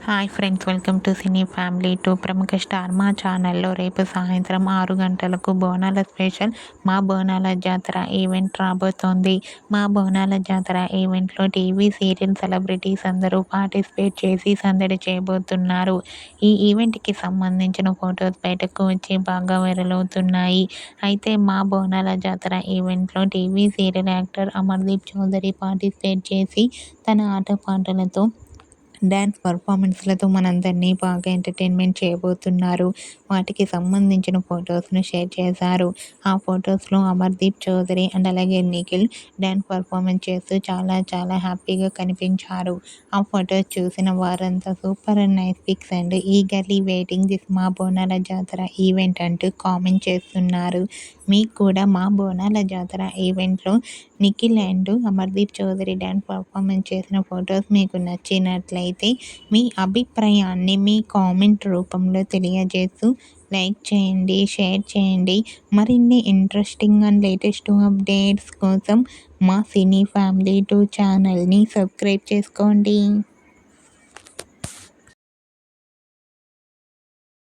Hi friends, welcome to cine family two. ప్రముఖ star మా ఛానల్లో రేపు సాయంత్రం 6 గంటలకు బోనాల స్పెషల్ మా బోనాల జాతర ఈవెంట్ రాబోతోంది. మా బోనాల జాతర ఈవెంట్లో టీవీ సీరియల్ సెలబ్రిటీస్ అందరూ పార్టిసిపేట్ చేసి సందడి చేయబోతున్నారు. ఈ ఈవెంట్కి సంబంధించిన ఫొటోస్ బయటకు వచ్చి బాగా వైరల్ అవుతున్నాయి. అయితే మా బోనాల జాతర ఈవెంట్లో TV serial actor Amardeep Chowdary participate చేసి తన ఆటపాటలతో డ్యాన్స్ పర్ఫార్మెన్స్లతో మనందరినీ బాగా ఎంటర్టైన్మెంట్ చేయబోతున్నారు. వాటికి సంబంధించిన ఫొటోస్ను షేర్ చేశారు. ఆ ఫొటోస్లో అమర్దీప్ చౌదరి అండ్ అలాగే నిఖిల్ డ్యాన్స్ పర్ఫార్మెన్స్ చేస్తూ చాలా హ్యాపీగా కనిపించారు. ఆ ఫొటోస్ చూసిన వారంతా super and nice pics and eagerly waiting this Maa Bonala జాతర ఈవెంట్ అంటూ కామెంట్ చేస్తున్నారు. మీకు కూడా మా బోనాల జాతర ఈవెంట్లో Nikhil and Amardeep Chowdary dance performance చేసిన ఫొటోస్ మీకు నచ్చినట్లయితే మీ అభిప్రాయాన్ని మీ కామెంట్ రూపంలో తెలియజేస్తూ లైక్ చేయండి, షేర్ చేయండి. మరిన్ని ఇంట్రెస్టింగ్ అండ్ లేటెస్ట్ అప్డేట్స్ కోసం మా సినీ ఫ్యామిలీ 2 ఛానల్ని సబ్స్క్రైబ్ చేసుకోండి.